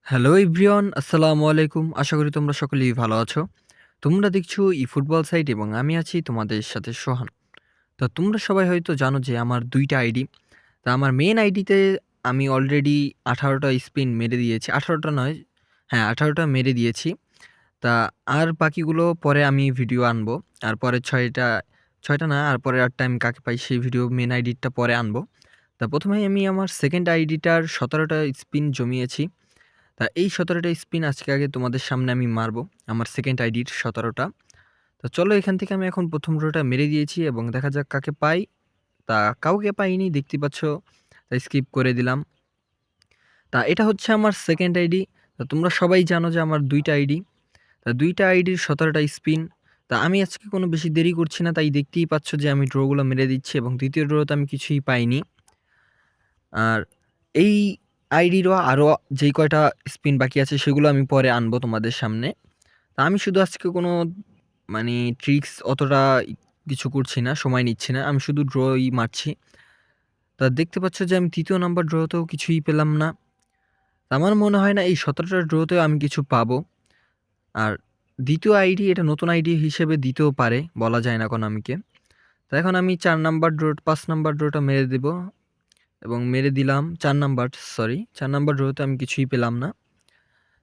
Hello everyone, আসসালামু আলাইকুম। আশা করি তোমরা সকলেই ভালো আছো। তোমরা দেখছো ফুটবল সাইট এবং আমি আছি তোমাদের সাথে সোহান। তো তোমরা সবাই হয়তো জানো যে আমার ২ টা আইডি। তা আমার মেইন আইডিতে আমি অলরেডি ১৮ টা স্পিন মেরে দিয়েছি। ১৮ টা নয়, হ্যাঁ ১৮ টা মেরে দিয়েছি। তা আর বাকিগুলো পরে আমি ভিডিও আনবো। আর পরের ৬ টা না, আর পরের ৮ টা আমি কাকে পাই সেই ভিডিও মেইন আইডিটা পরে আনবো। তা ১ম এই আমি আমার সেকেন্ড আইডিটার ১৭ টা স্পিন জমিয়েছি। তা এই ১৭ টা স্পিন আজকে আগে তোমাদের সামনে আমি মারবো। আমার সেকেন্ড আইডির ১৭ টা। তো চলো এখান থেকে আমি এখন ১ম ড্রটা মেরে দিয়েছি এবং দেখা যাক কাকে পাই। তা কাউকে পাইনি দেখতেই পাচ্ছ। তাই স্কিপ করে দিলাম। তা এটা হচ্ছে আমার সেকেন্ড আইডি। তো তোমরা সবাই জানো যে আমার ২ টা আইডি। তা ২ টা আইডির ১৭ টা স্পিন। তা আমি আজকে কোনো বেশি দেরি করছি না, তাই দেখতেই পাচ্ছ যে আমি ড্রগুলো মেরে দিচ্ছি এবং ২য় ড্রতে আমি কিছুই পাইনি। আর এই আইডিরও আরও যেই কয়টা স্পিন বাকি আছে সেগুলো আমি পরে আনবো তোমাদের সামনে। তা আমি শুধু আজকে কোনো মানে ট্রিক্স অতটা কিছু করছি না, সময় নিচ্ছি না। আমি শুধু ড্রই মারছি। তা দেখতে পাচ্ছ যে আমি ৩য় নাম্বার ড্রতেও কিছুই পেলাম না। আমার মনে হয় না এই ১৭ টা ড্রতেও আমি কিছু পাবো। আর ২য় আইডি এটা নতুন আইডি হিসেবে দিতেও পারে, বলা যায় না কনামিকে। তো এখন আমি ৪ নাম্বার ৫ নাম্বার ড্রটা মেরে দেব এবং মেরে দিলাম ৪ নাম্বার ড্রতে আমি কিছুই পেলাম না।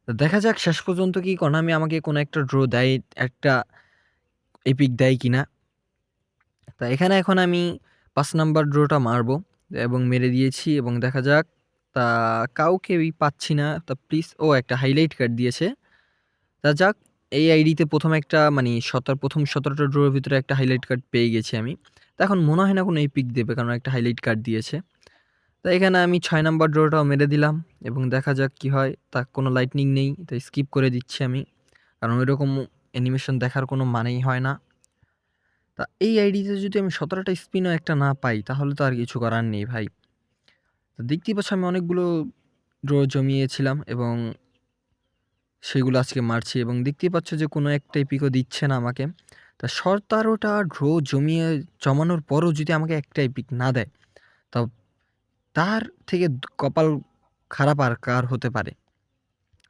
তো দেখা যাক শেষ পর্যন্ত কি কনামি আমাকে কোনো একটা ড্র দেয়, একটা এপিক দেয় কিনা। তা এখানে এখন আমি ৫ নাম্বার ড্রটা মারবো এবং মেরে দিয়েছি এবং দেখা যাক। তা কাউকেই পাচ্ছি না। তা প্লিজ, ও একটা হাইলাইট কার্ড দিয়েছে। তা যাক, এই আইডিতে প্রথম একটা মানে ১৭ টা ড্রর ভিতরে একটা হাইলাইট কার্ড পেয়ে গেছি আমি। তা এখন মনে হয় না কোনো এপিক দেবে, কারণ একটা হাইলাইট কার্ড দিয়েছে। তা এখানে আমি ৬ নাম্বার ড্রটাও মেরে দিলাম এবং দেখা যাক কি হয়। তা কোনো লাইটনিং নেই, তাই স্কিপ করে দিচ্ছি আমি। কারণ ওইরকম অ্যানিমেশন দেখার কোনো মানেই হয় না। তা এই আইডিতে যদি আমি ১৭ টা স্পিনও একটা না পাই তাহলে তো আর কিছু করার নেই ভাই। তো দেখতেই পাচ্ছ আমি অনেকগুলো ড্র জমিয়েছিলাম এবং সেগুলো আজকে মারছি এবং দেখতেই পাচ্ছ যে কোনো একটা এপিকও দিচ্ছে না আমাকে। তা ১৭টা ড্র জমানোর পরও যদি আমাকে একটা এপিক না দেয়, তা তার থেকে কপাল খারাপ আর কার হতে পারে?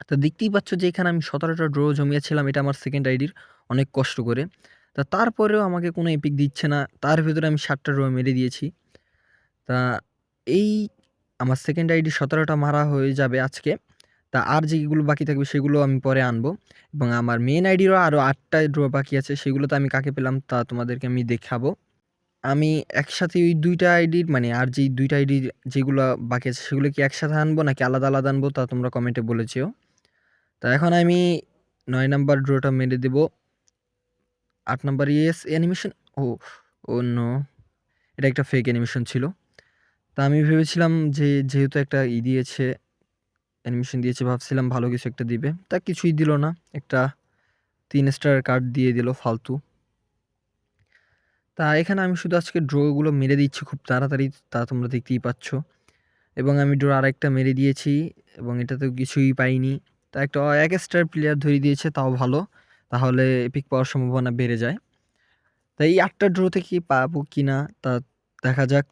তো দেখতেই পাচ্ছ যে এখানে আমি ১৭টা ড্র জমিয়েছিলাম, এটা আমার সেকেন্ড আইডির, অনেক কষ্ট করে। তা তারপরেও আমাকে কোনো এপিক দিচ্ছে না। তার ভেতরে আমি ৭টা ড্র মেরে দিয়েছি। তা এই আমার সেকেন্ড আইডি ১৭টা মারা হয়ে যাবে আজকে। তা আর যেগুলো বাকি থাকবে সেগুলো আমি পরে আনবো এবং আমার মেইন আইডিরও আরও ৮ টা ড্র বাকি আছে, সেগুলোতে আমি কাকে পেলাম তা তোমাদেরকে আমি দেখাবো। আমি একসাথে ওই ২ টা আইডির মানে আর যেই ২ টা আইডির যেগুলা বাকি আছে সেগুলো কি একসাথে আনবো নাকি আলাদা, আলাদা আনবো তা তোমরা কমেন্টে বলে যেও। তা এখন আমি ৯ নাম্বার ড্রটা মেরে দেব। ৮ নাম্বার ইয়েস অ্যানিমেশন। ও, ও নো! এটা একটা ফেক অ্যানিমেশন ছিল। তা আমি ভেবেছিলাম যে যেহেতু একটা দিয়েছে, অ্যানিমেশন দিয়েছে, ভাবছিলাম ভালো কিছু একটা দিবে। তা কিছুই দিল না। একটা ৩ স্টার কার্ড দিয়ে দিল ফালতু। তা এখানে আমি শুধু আজকে ড্রগুলো মেরে দিচ্ছি খুব তাড়াতাড়ি, তা তোমরা দেখতেই পাচ্ছ। এবং আমি ড্র আরেকটা মেরে দিয়েছি এবং এটাতেও কিছুই পাইনি। তা একটা ১ স্টার প্লেয়ার ধরিয়ে দিয়েছে, তাও ভালো। তাহলে এপিক পাওয়ার সম্ভাবনা বেড়ে যায়। তা এই ৮ টা ড্র থেকে পাবো কিনা তা দেখা যাক।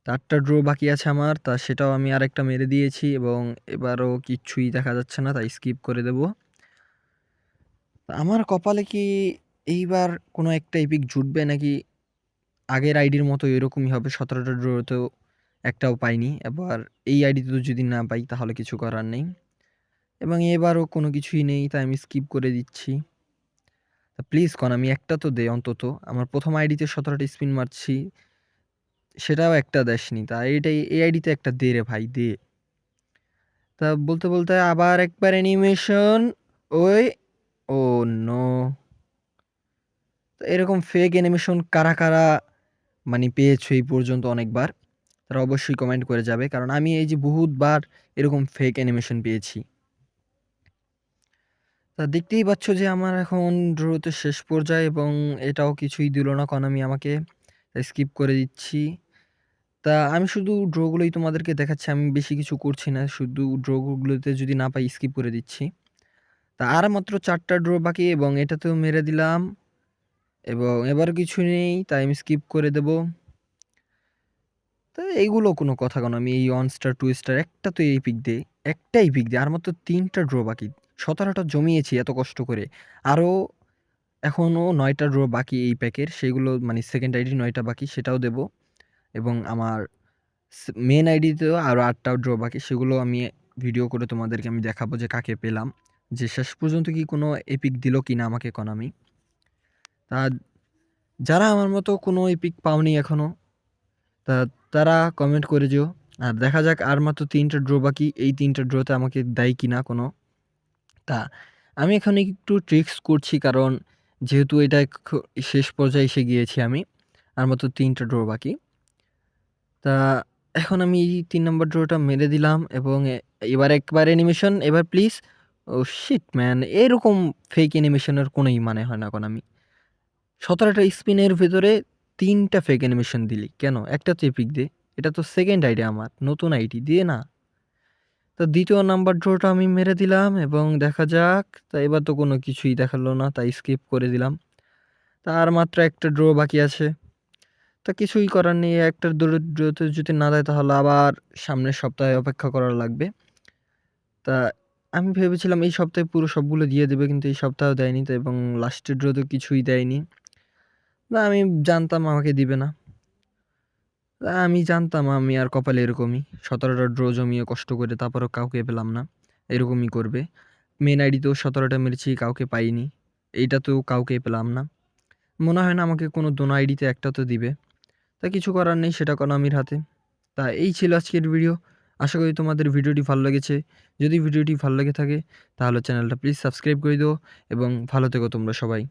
৮ টা ড্র বাকি আছে আমার, তা সেটাও আমি আরেকটা মেরে দিয়েছি এবং এবারও কিচ্ছুই দেখা যাচ্ছে না, তাই স্কিপ করে দেব। আমার কপালে কি এইবার কোনো একটা এপিক জুটবে নাকি আগের আইডির মতো এরকমই হবে? ১৭ টা ড্রতেও একটাও পাইনি। এবার এই আইডিতেও যদি না পাই তাহলে কিছু করার নেই। এবং এবারও কোনো কিছুই নেই, তাই আমি স্কিপ করে দিচ্ছি। প্লিজ আমি একটা তো দে অন্তত। আমার ১ম আইডিতে ১৭ টা স্পিন মারছি, সেটাও একটা দেসনি। তা এই আইডিতে একটা দে রে ভাই, দে। তা বলতে, বলতে আবার একবার অ্যানিমেশন। ওই! Oh no! তো এরকম ফেক অ্যানিমেশন কারা, কারা মানে পেয়েছো এই পর্যন্ত অনেকবার? তারা অবশ্যই কমেন্ট করে যাবে। কারণ আমি এই যে বহুতবার এরকম ফেক অ্যানিমেশন পেয়েছি। তা দেখতেই পাচ্ছ যে আমার এখন ড্রতে শেষ পর্যায়ে এবং এটাও কিছুই দিল না Konami আমাকে। তাই স্কিপ করে দিচ্ছি। তা আমি শুধু ড্রগুলোই তোমাদেরকে দেখাচ্ছি। আমি বেশি কিছু করছি না। শুধু ড্রগুলোতে যদি না পাই স্কিপ করে দিচ্ছি। তা আর মাত্র ৪ টা ড্র বাকি এবং এটাতেও মেরে দিলাম এবং এবার কিছু নেই, তাই আমি স্কিপ করে দেব। তো এইগুলো কোনো কথা Konami, এই 1 স্টার 2 স্টার একটা তো এপিক দে। একটাই পিক দিয়ে আর মাত্র ৩ টা ড্র বাকি। ১৭ টা জমিয়েছি এত কষ্ট করে। আরও এখনও ৯ টা ড্র বাকি এই প্যাকের, সেগুলো মানে সেকেন্ড আইডি ৯ টা বাকি, সেটাও দেবো। এবং আমার মেন আইডিতেও আরও ৮ টা ড্র বাকি, সেগুলো আমি ভিডিও করে তোমাদেরকে আমি দেখাবো যে কাকে পেলাম, যে শেষ পর্যন্ত কি কোনো এপিক দিল কিনা আমাকে কনামি। তা যারা আমার মতো কোনো এপিক পাওনি এখনও, তা তারা কমেন্ট করে যেও। আর দেখা যাক আর মাত্র ৩ টা ড্র বাকি, এই ৩ টা ড্রতে আমাকে দেয় কিনা কোনো। তা আমি এখন একটু ট্রিক্স করছি, কারণ যেহেতু এটা শেষ পর্যায়ে এসে গিয়েছি আমি, আর মাত্র ৩ টা ড্র বাকি। তা এখন আমি এই ৩ নম্বর ড্রটা মেরে দিলাম এবং এবার একবার অ্যানিমেশন, এবার প্লিজ। ও শিট ম্যান, এরকম ফেক অ্যানিমেশনের কোনোই মানে হয় না কনামি। ১৭টা স্পিনের ভেতরে ৩ টা ফেক অ্যানিমেশন দিলি কেন? একটা তো এপিক দে। এটা তো সেকেন্ড আইডি আমার, নতুন আইডি দিয়ে না। তো দ্বিতীয় নাম্বার ড্রটা আমি মেরে দিলাম এবং দেখা যাক। তা এবার তো কোনো কিছুই দেখালো না, তাই স্কিপ করে দিলাম। তা আর মাত্র একটা ড্র বাকি আছে। তা কিছুই করার নেই, একটা ড্রতে যদি না দেয় তাহলে আবার সামনের সপ্তাহে অপেক্ষা করা লাগবে। তা আমি ভেবেছিলাম এই সপ্তাহে পুরো সবগুলো দিয়ে দেবে, কিন্তু এই সপ্তাহেও দেয়নি। তো এবং লাস্টের ড্রতে কিছুই দেয়নি। না, আমি জানতাম আমাকে দিবে না। আমি জানতাম আমি আর কপালে এরকমই ১৭টা ড্র জমিয়ে কষ্ট করে তারপরেও কাউকে পেলাম না, এরকমই করবে। মেন আইডিতেও ১৭টা মেরেছি, কাউকে পাইনি। এইটাতেও কাউকে পেলাম না। মনে হয় না আমাকে কোনো দোনো আইডিতে একটা তো দিবে। তা কিছু করার নেই, সেটা কনামির হাতে। তা এই ছিল আজকের ভিডিও। আশা করি তোমাদের ভিডিওটি ভালো লেগেছে। যদি ভিডিওটি ভালো লেগে থাকে তাহলে চ্যানেলটা প্লিজ সাবস্ক্রাইব করে দিও এবং ভালো থেকো তোমরা সবাই।